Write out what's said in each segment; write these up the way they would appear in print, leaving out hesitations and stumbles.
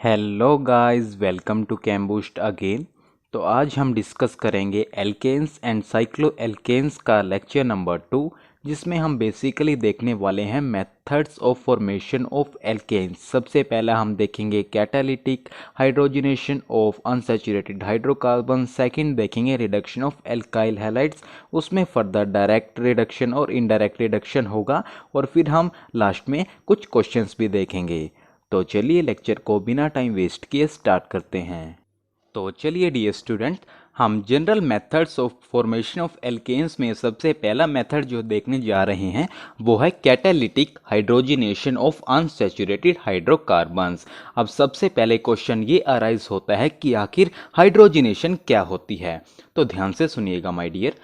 Hello guys, welcome to Chemboost again. तो आज हम डिस्कस करेंगे एल्केन्स एंड साइक्लो एल्केन्स का लेक्चर नंबर 2, जिसमें हम बेसिकली देखने वाले हैं methods of formation of alkenes. सबसे पहला हम देखेंगे catalytic hydrogenation of unsaturated hydrocarbon. Second देखेंगे रिडक्शन ऑफ एल्काइल हैलाइड्स, उसमें फर्दर डायरेक्ट रिडक्शन और इनडायरेक्ट रिडक्शन होगा, और फिर हम लास्ट में कुछ क्वेश्चंस भी देखेंगे। तो चलिए लेक्चर को बिना टाइम वेस्ट किए स्टार्ट करते हैं। तो चलिए डियर स्टूडेंट, हम general methods of formation of alkanes में सबसे पहला मेथड जो देखने जा रहे हैं वो है catalytic hydrogenation of unsaturated hydrocarbons. अब सबसे पहले क्वेश्चन ये अराइज होता है कि आखिर हाइड्रोजनेशन क्या होती है। तो ध्यान से सुनिएगा my dear.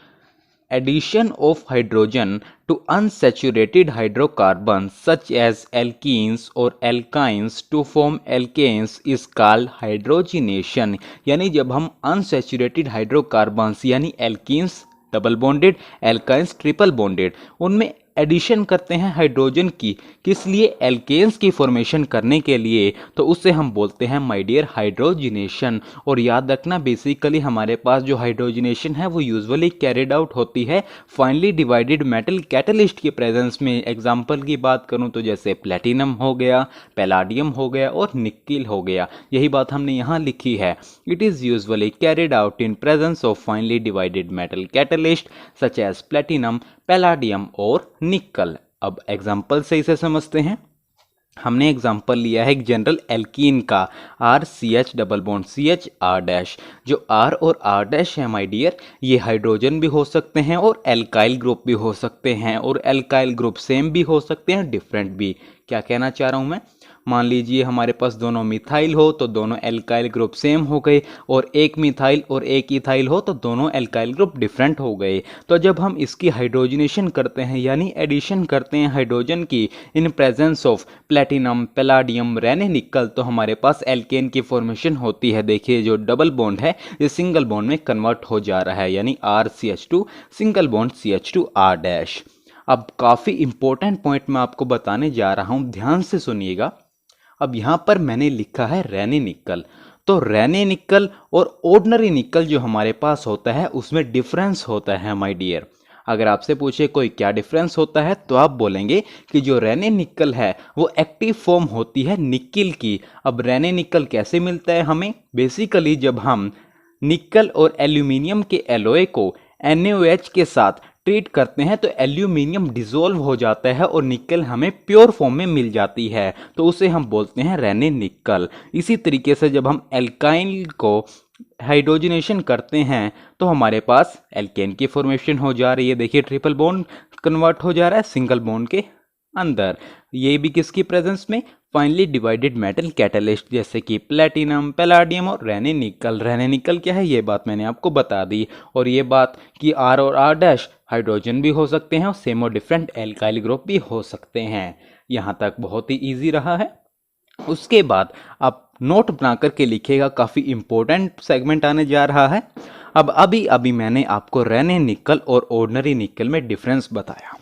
Addition of hydrogen to unsaturated hydrocarbons such as alkenes or alkynes to form alkanes is called hydrogenation। यानी जब हम unsaturated hydrocarbons यानी alkenes double bonded, alkynes triple bonded, उनमें एडिशन करते हैं हाइड्रोजन की, किस लिए? एल्केन्स की फॉर्मेशन करने के लिए। तो उससे हम बोलते हैं माय डियर हाइड्रोजनेशन। और याद रखना बेसिकली हमारे पास जो हाइड्रोजनेशन है वो यूजुअली कैरिड आउट होती है फाइनली डिवाइडेड मेटल कैटलिस्ट के प्रेजेंस में। एग्जांपल की बात करूं तो जैसे प्लेटिनम हो गया, पैलाडियम हो गया और निकिल हो गया। यही बात हमने यहाँ लिखी है। It is usually carried out in presence of finely divided metal catalyst such as platinum, palladium और निकल। अब एग्जाम्पल से इसे समझते हैं। हमने एग्जाम्पल लिया है एक जनरल एल्कीन का, R C H double bond C H R dash. जो आर और आर डैश है माय डियर, ये हाइड्रोजन भी हो सकते हैं और एल्काइल ग्रुप भी हो सकते हैं, और एल्काइल ग्रुप सेम भी हो सकते हैं, डिफरेंट भी। क्या कहना चाह रहा हूँ मैं? मान लीजिए हमारे पास दोनों मिथाइल हो तो दोनों एल्काइल ग्रुप सेम हो गए, और एक मिथाइल और एक इथाइल हो तो दोनों एल्काइल ग्रुप डिफरेंट हो गए। तो जब हम इसकी हाइड्रोजनेशन करते हैं यानी एडिशन करते हैं हाइड्रोजन की in presence of platinum, palladium, Raney nickel, तो हमारे पास एल्केन की फॉर्मेशन होती है। देखिए जो डबल बॉन्ड है ये सिंगल बॉन्ड में कन्वर्ट हो जा रहा है, यानी RCH2 single bond CH2R dash. अब काफ़ी इंपॉर्टेंट पॉइंट मैं आपको बताने जा रहा हूँ, ध्यान से सुनिएगा। अब यहाँ पर मैंने लिखा है रेने निकल। तो रेने निकल और ऑर्डिनरी निकल जो हमारे पास होता है उसमें डिफरेंस होता है माय डियर। अगर आपसे पूछे कोई क्या डिफरेंस होता है तो आप बोलेंगे कि जो रेने निकल है वो एक्टिव फॉर्म होती है निकिल की। अब रेने निकल कैसे मिलता है हमें? बेसिकली जब हम निकल और एल्यूमिनियम के एलॉय को NaOH के साथ ट्रीट करते हैं तो एल्यूमिनियम डिसॉल्व हो जाता है और निकल हमें प्योर फॉर्म में मिल जाती है, तो उसे हम बोलते हैं रेने निकल। इसी तरीके से जब हम एल्काइल को हाइड्रोजनेशन करते हैं तो हमारे पास एल्केन की फॉर्मेशन हो जा रही है। देखिए ट्रिपल बॉन्ड कन्वर्ट हो जा रहा है सिंगल बॉन्ड के अंदर, ये भी किसकी प्रेजेंस में? फाइनली डिवाइडेड मेटल कैटलिस्ट जैसे कि प्लेटिनम, पैलाडियम और रेने निकल। रेने निकल क्या है ये बात मैंने आपको बता दी, और ये बात कि आर और आर डैश हाइड्रोजन भी हो सकते हैं और सेम और डिफरेंट एल्काइल ग्रुप भी हो सकते हैं। यहाँ तक बहुत ही ईजी रहा है। उसके बाद आप नोट बना करके लिखिएगा, काफ़ी इंपॉर्टेंट सेगमेंट आने जा रहा है। अब अभी मैंने आपको रेने निकल और ऑर्डिनरी निकल में डिफरेंस बताया।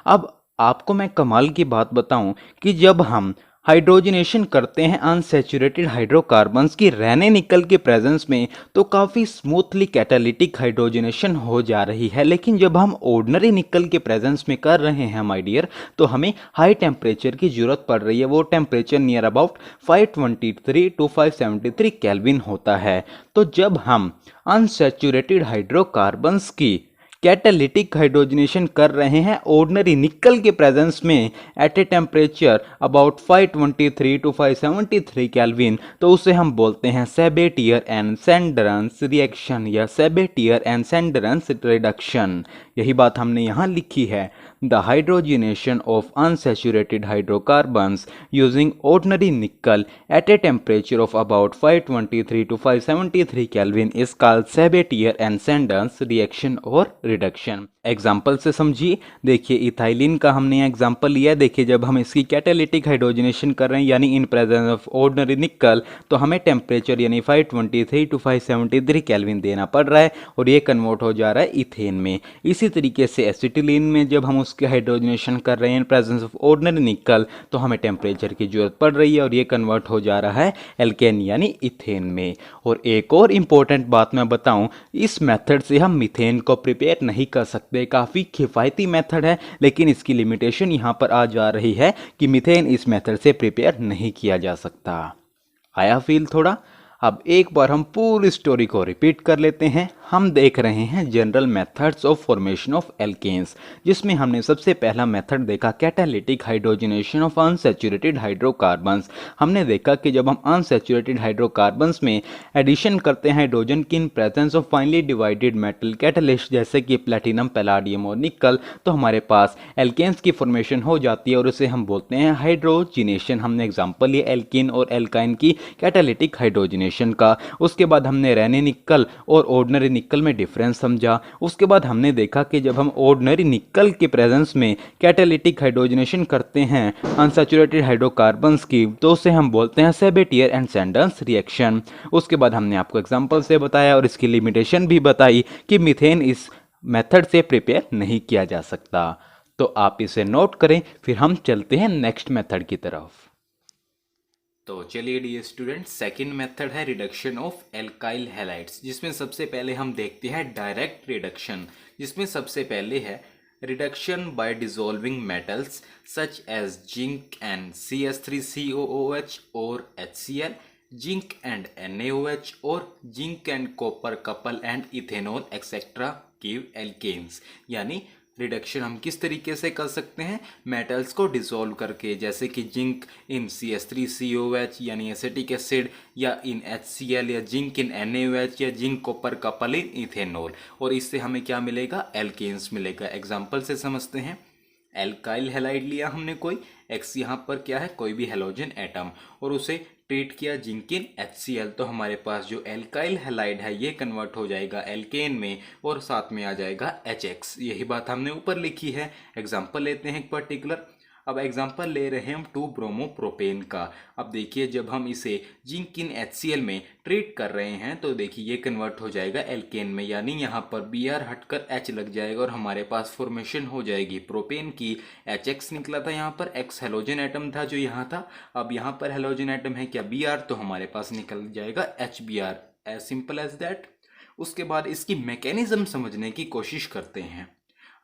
अब आपको मैं कमाल की बात बताऊं कि जब हम हाइड्रोजनेशन करते हैं अनसैचुरेटेड हाइड्रोकार्बन्स की रेने निकल के प्रेजेंस में तो काफ़ी स्मूथली कैटालिटिक हाइड्रोजनेशन हो जा रही है। लेकिन जब हम ऑर्डिनरी निकल के प्रेजेंस में कर रहे हैं माय डियर तो हमें हाई टेम्परेचर की ज़रूरत पड़ रही है। वो temperature near about 523 to 573 kelvin होता है। तो जब हम अनसैचुरेटेड हाइड्रोकार्बन्स की कैटालिटिक हाइड्रोजनेशन कर रहे हैं ऑर्डिनरी निकल के प्रेजेंस में at a temperature about 523 to 573 kelvin, तो उसे हम बोलते हैं सेबेटियर एंड सेंडरंस रिएक्शन या सेबेटियर एंड सेंडरंस रिडक्शन। यही बात हमने यहाँ लिखी है। The hydrogenation of unsaturated hydrocarbons using ordinary nickel at a temperature of about 523 to 573 kelvin is called Sabatier and Senderens reaction और रिडक्शन। एग्जाम्पल से समझिए। देखिए इथाइलिन का हमने एग्जाम्पल लिया है। देखिए जब हम इसकी कैटालिटिक हाइड्रोजनेशन कर रहे हैं यानी इन प्रेजेंस ऑफ ऑर्डिनरी निकल तो हमें टेम्परेचर यानी 523 to 573 केल्विन देना पड़ रहा है और ये कन्वर्ट हो जा रहा है इथेन में। इसी इसी तरीके से एसिटिलीन में जब हम उसके हाइड्रोजनेशन कर रहे हैं प्रेजेंस ऑफ ऑर्डिनरी निकल तो हमें टेम्परेचर की ज़रूरत पड़ रही है और ये कन्वर्ट हो जा रहा है एल्केन यानी इथेन में। और एक और इम्पोर्टेंट बात मैं बताऊं, इस मेथड से हम मीथेन को प्रिपेयर नहीं कर सकते। काफ़ी किफ़ायती मेथड है लेकिन इसकी लिमिटेशन यहाँ पर आ जा रही है कि मीथेन इस मेथड से प्रिपेयर नहीं किया जा सकता। आया फील थोड़ा? अब एक बार हम पूरी स्टोरी को रिपीट कर लेते हैं। हम देख रहे हैं general methods of formation of alkanes, जिसमें हमने सबसे पहला मेथड देखा catalytic hydrogenation of unsaturated hydrocarbons. हमने देखा कि जब हम अनसैचुरेटेड हाइड्रोकार्बन्स में एडिशन करते हैं हाइड्रोजन की in presence of finely divided metal catalyst जैसे कि प्लेटिनम, पैलाडियम और निकल, तो हमारे पास एल्केन्स की फॉर्मेशन हो जाती है और उसे हम बोलते हैं हाइड्रोजिनेशन। हमने एग्जाम्पल लिया एल्कीन और एल्काइन की कैटालिटिक हाइड्रोजिनेशन का। उसके बाद हमने रेने निकल और ऑर्डिनरी निकल में डिफरेंस समझा। उसके बाद हमने देखा कि जब हम ऑर्डिनरी निकल के प्रेजेंस में कैटालिटिक हाइड्रोजनेशन करते हैं अनसैचुरेटेड हाइड्रोकार्बन्स की तो उसे हम बोलते हैं सेबेटियर एंड सैंडर्स रिएक्शन। उसके बाद हमने आपको एग्जांपल से बताया और इसकी लिमिटेशन भी बताई कि मीथेन इस मेथड से प्रिपेयर नहीं किया जा सकता। तो आप इसे नोट करें, फिर हम चलते हैं नेक्स्ट मेथड की तरफ। तो चलिए डियर स्टूडेंट, सेकंड मेथड है रिडक्शन ऑफ एल्काइल हैलाइड्स, जिसमें सबसे पहले हम देखते हैं डायरेक्ट रिडक्शन, जिसमें सबसे पहले है reduction by dissolving metals such as zinc and CS3COOH और HCl, जिंक एंड NaOH और zinc and copper couple and ethanol etcetera give alkanes. यानी रिडक्शन हम किस तरीके से कर सकते हैं, मेटल्स को डिसॉल्व करके, जैसे कि जिंक इन CS3COH यानी एसिटिक एसिड, या इन HCl, या जिंक इन NaOH, या zinc copper couple in ethanol, और इससे हमें क्या मिलेगा, एल्केन्स मिलेगा। एग्जाम्पल से समझते हैं। एल्काइल हैलाइड लिया हमने कोई, एक्स यहाँ पर क्या है, कोई भी हेलोजन एटम, और उसे ट्रीट किया जिंकिन HCl, तो हमारे पास जो एल्काइल हैलाइड है ये कन्वर्ट हो जाएगा एल्केन में और साथ में आ जाएगा HX। यही बात हमने ऊपर लिखी है। एग्जाम्पल लेते हैं एक पर्टिकुलर। अब एग्जाम्पल ले रहे हैं हम 2-ब्रोमोप्रोपेन का। अब देखिए जब हम इसे जिंक इन HCl में ट्रीट कर रहे हैं तो देखिए ये कन्वर्ट हो जाएगा एल्केन में, यानी यहाँ पर Br हटकर H लग जाएगा और हमारे पास फॉर्मेशन हो जाएगी प्रोपेन की। HX निकला था, यहाँ पर X हेलोजन एटम था जो यहाँ था, अब यहाँ पर हेलोजन एटम है क्या Br, तो हमारे पास निकल जाएगा HBr, as simple as that. उसके बाद इसकी मैकेनिज्म समझने की कोशिश करते हैं।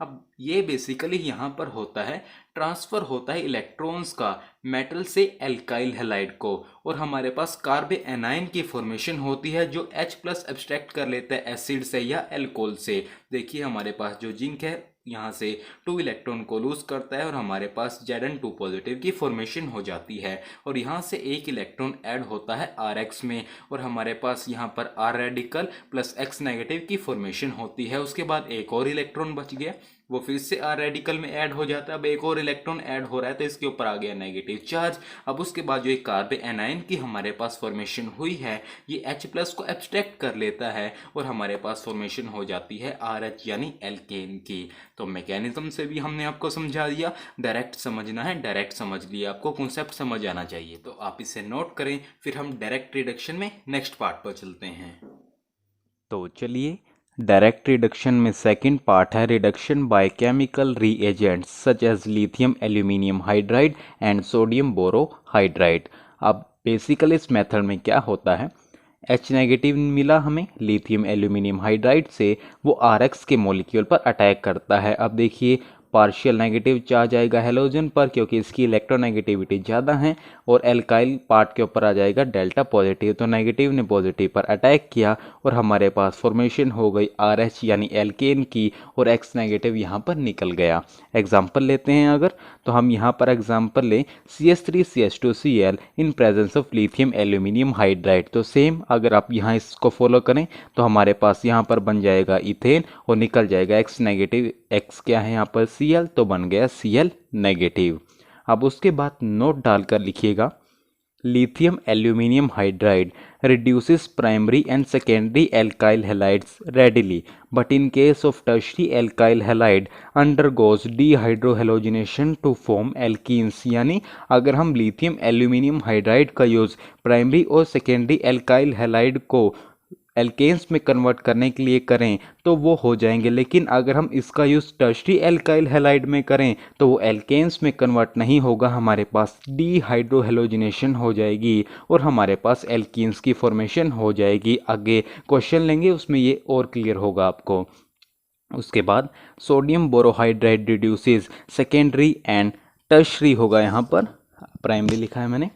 अब ये बेसिकली यहाँ पर होता है, ट्रांसफ़र होता है इलेक्ट्रॉन्स का मेटल से एल्काइल हैलाइड को, और हमारे पास कार्बे एनाइन की फॉर्मेशन होती है जो H+ एब्स्ट्रैक्ट कर लेता है एसिड से या एल्कोहल से। देखिए हमारे पास जो जिंक है यहाँ से 2 इलेक्ट्रॉन को लूज करता है और हमारे पास Zn2 पॉजिटिव की फॉर्मेशन हो जाती है, और यहाँ से एक इलेक्ट्रॉन ऐड होता है Rx में और हमारे पास यहाँ पर R radical plus X negative की फॉर्मेशन होती है। उसके बाद एक और इलेक्ट्रॉन बच गया, वो फिर से R रेडिकल में ऐड हो जाता है। अब एक और इलेक्ट्रॉन ऐड हो रहा है तो इसके ऊपर आ गया नेगेटिव चार्ज। अब उसके बाद जो एक कार्बे एनाइन की हमारे पास फॉर्मेशन हुई है ये H+ को एब्स्ट्रैक्ट कर लेता है और हमारे पास फॉर्मेशन हो जाती है RH यानी एल्केन की। तो मैकेनिज्म से भी हमने आपको समझा दिया, डायरेक्ट समझना है, डायरेक्ट समझ लिया, आपको कॉन्सेप्ट समझ आना चाहिए। तो आप इसे नोट करें, फिर हम डायरेक्ट रिडक्शन में नेक्स्ट पार्ट पर चलते हैं। तो चलिए, डायरेक्ट रिडक्शन में सेकंड पार्ट है reduction by chemical reagents such as lithium aluminium hydride and sodium borohydride. अब बेसिकली इस मेथड में क्या होता है, H नेगेटिव मिला हमें लिथियम एल्यूमिनियम हाइड्राइड से, वो RX के मॉलिक्यूल पर अटैक करता है। अब देखिए पार्शियल नेगेटिव चार्ज आएगा हेलोजन पर क्योंकि इसकी इलेक्ट्रोनेगेटिविटी ज़्यादा है, और एल्काइल पार्ट के ऊपर आ जाएगा डेल्टा पॉजिटिव। तो नेगेटिव ने पॉजिटिव पर अटैक किया और हमारे पास फॉर्मेशन हो गई RH यानी एल्केन की, और X नेगेटिव यहाँ पर निकल गया। एग्जाम्पल लेते हैं अगर, तो हम यहाँ पर एग्जाम्पल लें CS3CH2Cl in presence of lithium aluminium hydride. तो सेम अगर आप यहाँ इसको फॉलो करें तो हमारे पास यहाँ पर बन जाएगा इथेन और निकल जाएगा X नेगेटिव। X क्या है यहाँ पर Cl, तो बन गया Cl नेगेटिव। अब उसके बाद नोट डालकर लिखिएगा, lithium aluminium hydride reduces primary and secondary alkyl halides readily, but in case of tertiary alkyl halide undergoes dehydrohalogenation to form alkenes। यानी अगर हम लिथियम एल्यूमिनियम हाइड्राइड का यूज़ प्राइमरी और सेकेंडरी एल्काइल हैलाइड को alkanes में convert करने के लिए करें तो वो हो जाएंगे, लेकिन अगर हम इसका यूज़ टर्शरी एल्काइल हैलाइड में करें तो वो एल्केन्स में कन्वर्ट नहीं होगा, हमारे पास डीहाइड्रोहेलोजिनेशन हो जाएगी और हमारे पास एल्कीन्स की फॉर्मेशन हो जाएगी। आगे क्वेश्चन लेंगे उसमें ये और क्लियर होगा आपको। उसके बाद sodium borohydride reduces secondary and tertiary होगा, यहाँ पर प्राइमरी लिखा है मैंने,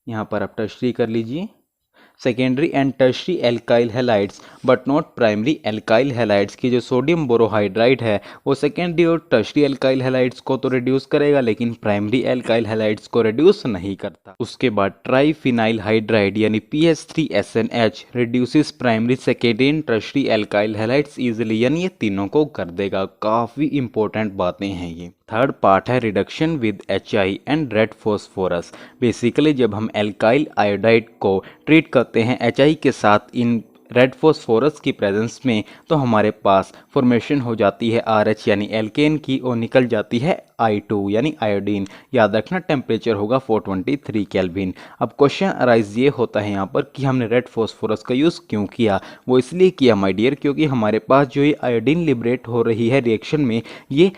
यहाँ पर आप टर्शरी कर लीजिए। Secondary and tertiary alkyl halides but not primary alkyl halides की जो सोडियम बोरोहाइड्राइड है वो सेकेंडरी और टर्शरी एल्काइल हैलाइड्स को तो रिड्यूस करेगा लेकिन प्राइमरी एल्काइल हैलाइड्स को रिड्यूस नहीं करता। उसके बाद ट्राइफिनाइल हाइड्राइड यानी PH3SNH reduces primary secondary and tertiary alkyl halides easily, यानी ये तीनों को कर देगा। काफ़ी इंपॉर्टेंट बातें हैं ये। थर्ड पार्ट है reduction with HI and red phosphorus. Basically जब हम एल्काइल आयोडाइड को ट्रीट करते हैं HI के साथ इन रेड फॉस्फोरस की प्रेजेंस में तो हमारे पास फॉर्मेशन हो जाती है RH यानी एल्केन की और निकल जाती है I2 यानी आयोडीन। याद रखना टेम्परेचर होगा 423 केल्विन। अब क्वेश्चन अराइज ये होता है यहाँ पर कि हमने रेड फॉस्फोरस का यूज़ क्यों किया। वो इसलिए किया माय डियर क्योंकि हमारे पास जो ये आयोडीन लिबरेट हो रही है रिएक्शन में ये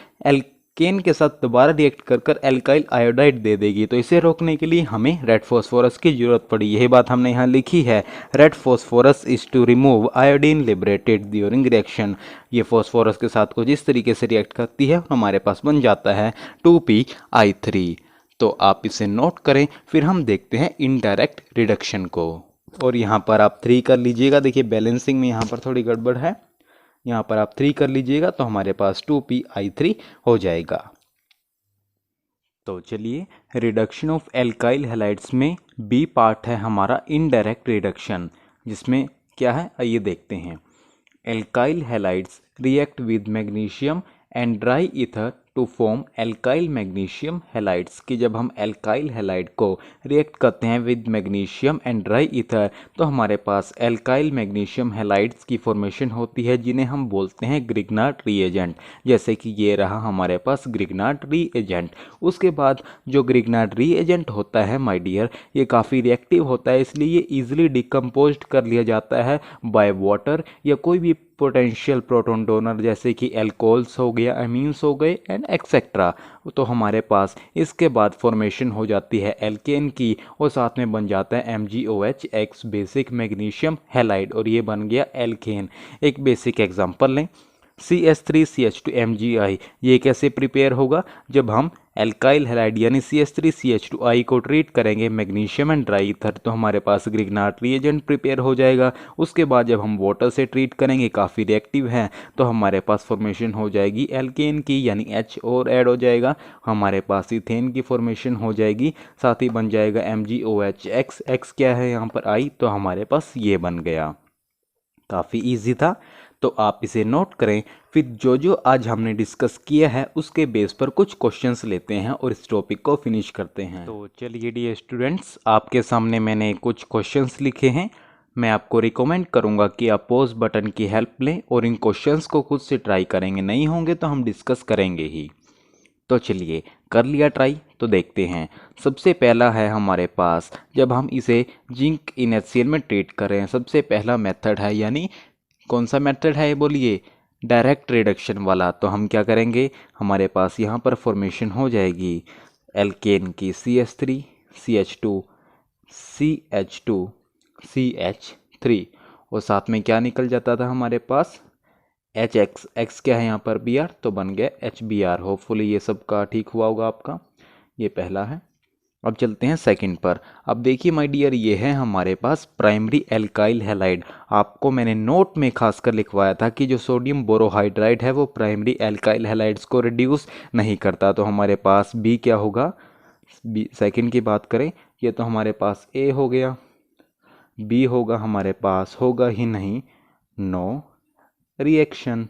केन के साथ दोबारा रिएक्ट कर कर एल्काइल आयोडाइड दे देगी, तो इसे रोकने के लिए हमें रेड फॉस्फोरस की जरूरत पड़ी। यही बात हमने यहाँ लिखी है, red phosphorus is to remove iodine liberated during reaction. ये फॉस्फोरस के साथ कुछ इस तरीके से रिएक्ट करती है, हमारे पास बन जाता है 2PI3। तो आप इसे नोट करें, फिर हम देखते हैं इनडायरेक्ट रिडक्शन को। और यहाँ पर आप 3 कर लीजिएगा। देखिए बैलेंसिंग में यहाँ पर थोड़ी गड़बड़ है, यहाँ पर आप 3 कर लीजिएगा तो हमारे पास 2PI3 हो जाएगा। तो चलिए रिडक्शन ऑफ एल्काइल हैलाइड्स में बी पार्ट है हमारा इनडायरेक्ट रिडक्शन, जिसमें क्या है आइए देखते हैं। Alkyl halides react with magnesium and dry ether to form alkyl magnesium halides कि जब हम एल्काइल हैलाइड को रिएक्ट करते हैं with magnesium and dry ether तो हमारे पास एल्काइल मैग्नीशियम हैलाइड्स की फॉर्मेशन होती है जिन्हें हम बोलते हैं ग्रिग्नार्ड रीएजेंट। जैसे कि ये रहा हमारे पास ग्रिग्नार्ड रीएजेंट। उसके बाद जो ग्रिग्नार्ड रीएजेंट होता है माय डियर ये काफ़ी रिएक्टिव होता है, इसलिए ये ईजिली डिकम्पोज कर लिया जाता है बाय वाटर या कोई भी पोटेंशियल प्रोटॉन डोनर जैसे कि एल्कोहल्स हो गया, अमीन्स हो गए एंड एक्सेट्रा। तो हमारे पास इसके बाद फॉर्मेशन हो जाती है एल्केन की और साथ में बन जाता है MgOH x basic magnesium halide और ये बन गया एल्केन। एक बेसिक एग्जांपल लें, CH3CH2MgI। ये कैसे प्रिपेयर होगा, जब हम एल्काइल हैलाइड यानी CH3CH2I को ट्रीट करेंगे मैग्नीशियम एंड ड्राई ईथर तो हमारे पास ग्रिग्नार्ड रिएजेंट प्रिपेयर हो जाएगा। उसके बाद जब हम वाटर से ट्रीट करेंगे काफ़ी रिएक्टिव है तो हमारे पास फॉर्मेशन हो जाएगी एल्केन की यानी H और ऐड हो जाएगा, हमारे पास इथेन की फॉर्मेशन हो जाएगी, साथ ही बन जाएगा MgOH एक्स क्या है यहाँ पर I, तो हमारे पास ये बन गया। काफ़ी ईजी था, तो आप इसे नोट करें। फिर जो जो आज हमने डिस्कस किया है उसके बेस पर कुछ क्वेश्चंस लेते हैं और इस टॉपिक को फिनिश करते हैं। तो चलिए डियर स्टूडेंट्स, आपके सामने मैंने कुछ क्वेश्चंस लिखे हैं। मैं आपको रिकमेंड करूंगा कि आप पॉज बटन की हेल्प लें और इन क्वेश्चंस को खुद से ट्राई करेंगे, नहीं होंगे तो हम डिस्कस करेंगे ही। तो चलिए कर लिया ट्राई, तो देखते हैं। सबसे पहला है हमारे पास, जब हम इसे जिंक इन HCl में ट्रीट करें, सबसे पहला मेथड है, यानी कौन सा मेथड है ये बोलिए, डायरेक्ट रिडक्शन वाला। तो हम क्या करेंगे, हमारे पास यहाँ पर फॉर्मेशन हो जाएगी एल्केन की CH3 CH2 CH2 CH3 और साथ में क्या निकल जाता था हमारे पास X क्या है यहाँ पर Br, तो बन गया HBr। होपफुली ये सब का ठीक हुआ होगा आपका। ये पहला है। अब चलते हैं सेकंड पर। अब देखिए माय डियर, ये है हमारे पास प्राइमरी एल्काइल हैलाइड। आपको मैंने नोट में खासकर लिखवाया था कि जो सोडियम बोरोहाइड्राइड है वो प्राइमरी एल्काइल हैलाइड्स को रिड्यूस नहीं करता। तो हमारे पास बी क्या होगा, बी सेकंड की बात करें ये तो हमारे पास ए हो गया, बी होगा हमारे पास होगा ही नहीं नो रिएक्शन।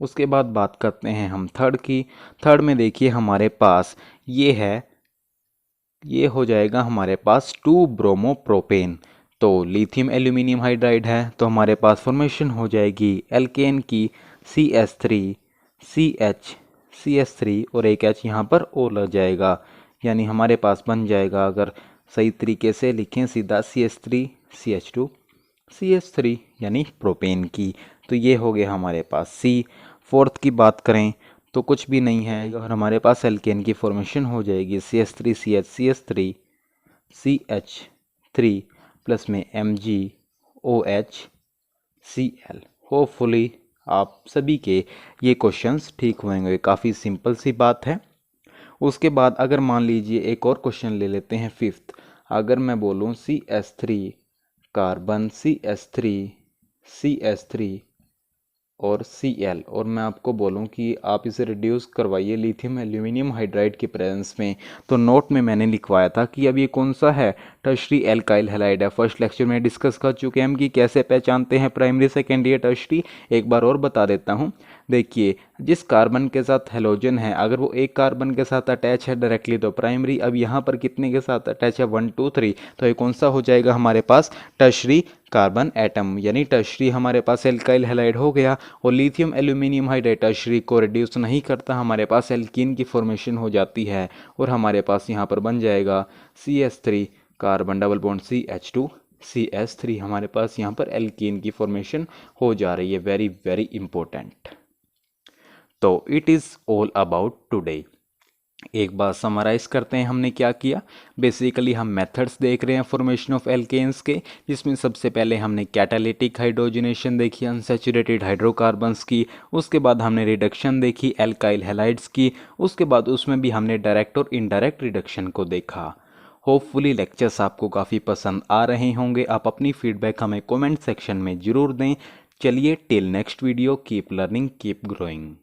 उसके बाद बात करते हैं हम थर्ड की। थर्ड में देखिए हमारे पास ये है, ये हो जाएगा हमारे पास 2 ब्रोमोप्रोपेन। तो लिथियम एल्यूमिनियम हाइड्राइड है तो हमारे पास फॉर्मेशन हो जाएगी एल्केन की CH3 CH3 और एक H यहाँ पर और लग जाएगा, यानी हमारे पास बन जाएगा, अगर सही तरीके से लिखें सीधा CH3 CH2 CH3 यानी प्रोपेन की। तो ये हो गया हमारे पास सी। फोर्थ की बात करें तो कुछ भी नहीं है और हमारे पास एल्केन की फॉर्मेशन हो जाएगी CH3CH CH3 CH3 प्लस में MgOH Cl। होपफुली आप सभी के ये क्वेश्चंस ठीक होंगे, काफ़ी सिंपल सी बात है। उसके बाद अगर मान लीजिए एक और क्वेश्चन ले लेते हैं फिफ्थ। अगर मैं बोलूँ CH3 कार्बन CH3 और Cl और मैं आपको बोलूं कि आप इसे रिड्यूस करवाइए लिथियम एल्यूमिनियम हाइड्राइड की प्रेजेंस में, तो नोट में मैंने लिखवाया था कि अब ये कौन सा है, टर्शरी एल्काइल हैलाइड है। फर्स्ट लेक्चर में डिस्कस कर चुके हैं हम कि कैसे पहचानते हैं प्राइमरी सेकेंडरी या टर्शरी। एक बार और बता देता हूँ। देखिए, जिस कार्बन के साथ हेलोजन है अगर वो एक कार्बन के साथ अटैच है डायरेक्टली तो प्राइमरी। अब यहाँ पर कितने के साथ अटैच है, 1 2 3, तो ये कौन सा हो जाएगा हमारे पास, टर्शरी कार्बन एटम, यानी टर्शरी हमारे पास एल्काइल हैलाइड हो गया। और लिथियम एल्यूमिनियम हाइड्राइड टर्शरी को रिड्यूस नहीं करता, हमारे पास एल्कीन की फॉर्मेशन हो जाती है और हमारे पास यहाँ पर बन जाएगा CH3 carbon double bond CH2 CH3। हमारे पास यहाँ पर एल्कीन की फॉर्मेशन हो जा रही है। Very very important. तो it is all about today. एक बार समराइज करते हैं हमने क्या किया। बेसिकली हम मेथड्स देख रहे हैं फॉर्मेशन ऑफ एल्केन्स के, जिसमें सबसे पहले हमने कैटालिटिक हाइड्रोजनेशन देखी अनसैचुरेटेड हाइड्रोकार्बन्स की। उसके बाद हमने रिडक्शन देखी एल्काइल हैलाइड्स की। उसके बाद उसमें भी हमने डायरेक्ट और इनडायरेक्ट रिडक्शन को देखा। होपफुली लेक्चर्स आपको काफ़ी पसंद आ रहे होंगे। आप अपनी फीडबैक हमें कमेंट सेक्शन में ज़रूर दें। चलिए till next video, keep learning keep growing.